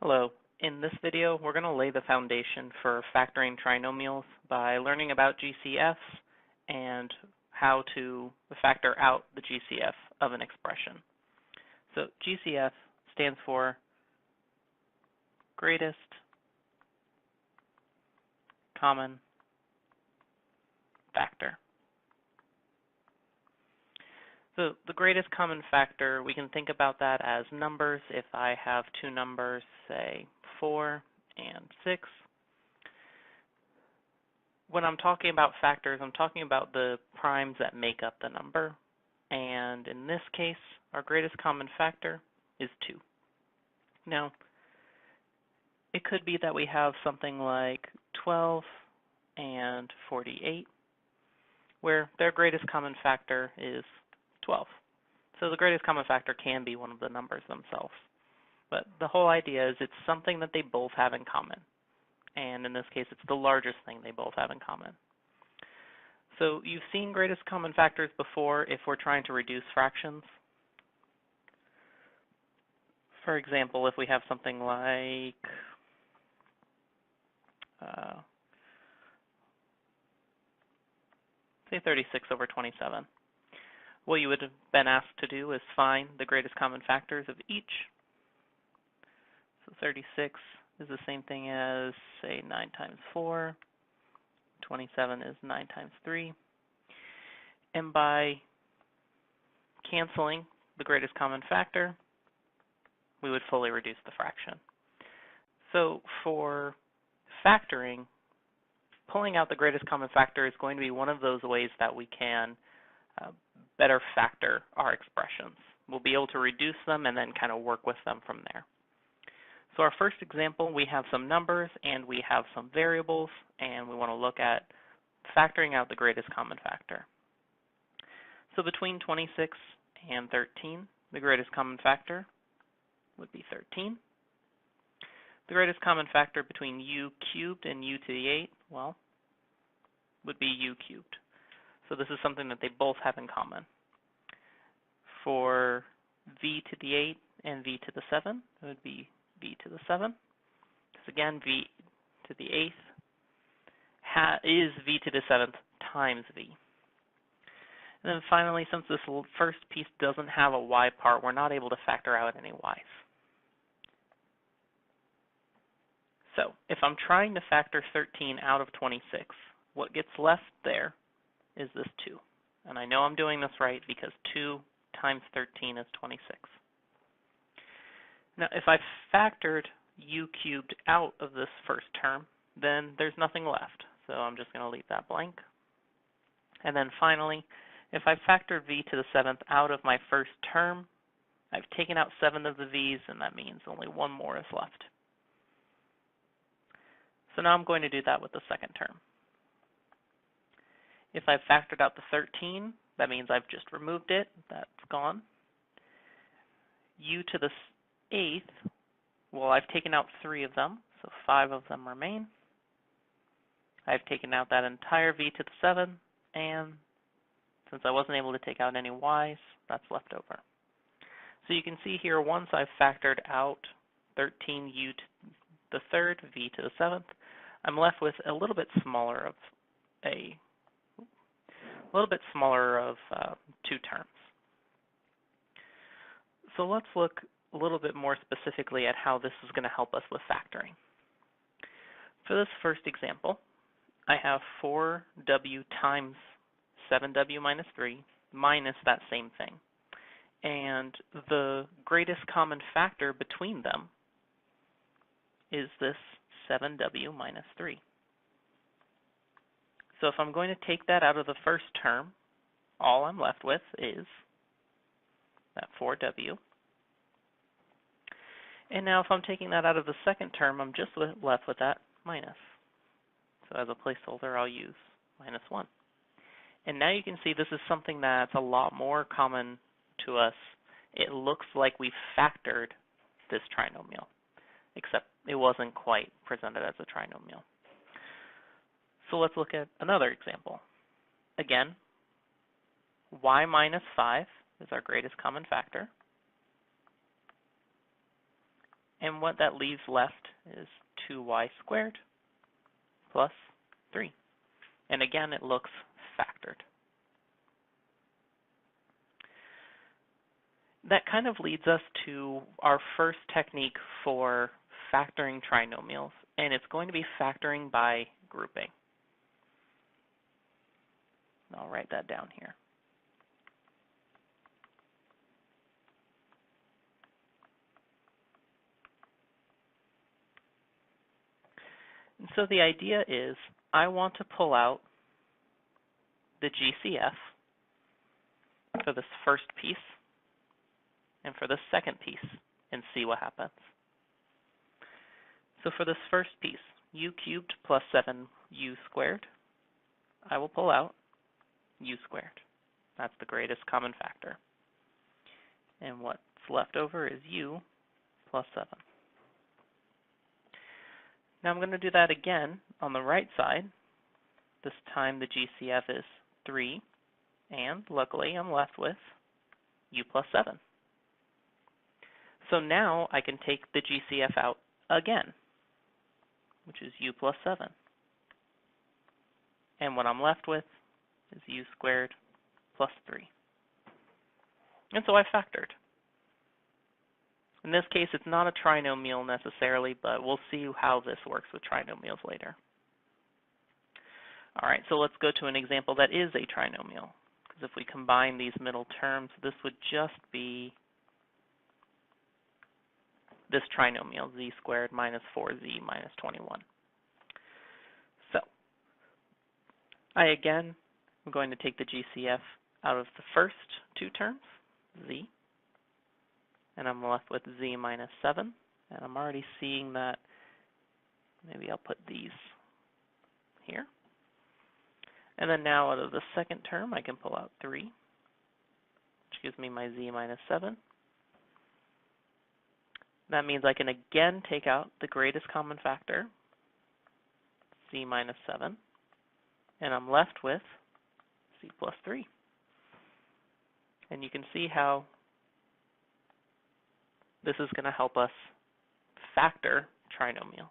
Hello. In this video, we're going to lay the foundation for factoring trinomials by learning about GCFs and how to factor out the GCF of an expression. So GCF stands for greatest common factor. So the greatest common factor, we can think about that as numbers. If I have two numbers, say 4 and 6, when I'm talking about factors, I'm talking about the primes that make up the number. And in this case, our greatest common factor is 2. Now, it could be that we have something like 12 and 48, where their greatest common factor is 12. So the greatest common factor can be one of the numbers themselves. But the whole idea is it's something that they both have in common. And in this case, it's the largest thing they both have in common. So you've seen greatest common factors before if we're trying to reduce fractions. For example, if we have something like say 36 over 27. What you would have been asked to do is find the greatest common factors of each. So 36 is the same thing as, say, 9 times 4. 27 is 9 times 3. And by canceling the greatest common factor, we would fully reduce the fraction. So for factoring, pulling out the greatest common factor is going to be one of those ways that we can better factor our expressions. We'll be able to reduce them and then kind of work with them from there. So our first example, we have some numbers and we have some variables, and we want to look at factoring out the greatest common factor. So between 26 and 13, the greatest common factor would be 13. The greatest common factor between u cubed and u to the 8, well, would be u cubed. So this is something that they both have in common. For v to the 8 and v to the 7, it would be v to the 7. Because again, v to the 8th is v to the 7th times v. And then finally, since this first piece doesn't have a y part, we're not able to factor out any y's. So if I'm trying to factor 13 out of 26, what gets left there is this 2. And I know I'm doing this right because 2 times 13 is 26. Now, if I factored u cubed out of this first term, then there's nothing left. So I'm just going to leave that blank. And then finally, if I factored v to the 7th out of my first term, I've taken out 7 of the v's, and that means only one more is left. So now I'm going to do that with the second term. If I've factored out the 13, that means I've just removed it. That's gone. U to the 8th, well, I've taken out 3 of them, so 5 of them remain. I've taken out that entire v to the 7, and since I wasn't able to take out any y's, that's left over. So you can see here, once I've factored out 13 u to the 3rd, v to the 7th, I'm left with a little bit smaller of two terms. So let's look a little bit more specifically at how this is going to help us with factoring. For this first example, I have 4w times 7w minus 3 minus that same thing. And the greatest common factor between them is this 7w minus 3. So if I'm going to take that out of the first term, all I'm left with is that 4w. And now if I'm taking that out of the second term, I'm just left with that minus. So as a placeholder, I'll use minus 1. And now you can see this is something that's a lot more common to us. It looks like we factored this trinomial, except it wasn't quite presented as a trinomial. So let's look at another example. Again, y minus 5 is our greatest common factor. And what that leaves left is 2y squared plus 3. And again, it looks factored. That kind of leads us to our first technique for factoring trinomials, and it's going to be factoring by grouping. I'll write that down here. And so the idea is I want to pull out the GCF for this first piece and for the second piece and see what happens. So for this first piece, u cubed plus 7u squared, I will pull out u squared. That's the greatest common factor. And what's left over is u plus 7. Now I'm going to do that again on the right side. This time the GCF is 3, and luckily I'm left with u plus 7. So now I can take the GCF out again, which is u plus 7. And what I'm left with is u squared plus 3. And so I factored. In this case, it's not a trinomial necessarily, but we'll see how this works with trinomials later. All right, so let's go to an example that is a trinomial. Because if we combine these middle terms, this would just be this trinomial, z squared minus 4z minus 21. So I again am going to take the GCF out of the first two terms, z, and I'm left with z minus 7. And I'm already seeing that. Maybe I'll put these here. And then now out of the second term, I can pull out 3, which gives me my z minus 7. That means I can again take out the greatest common factor, z minus 7, and I'm left with z plus 3. And you can see how this is going to help us factor trinomials.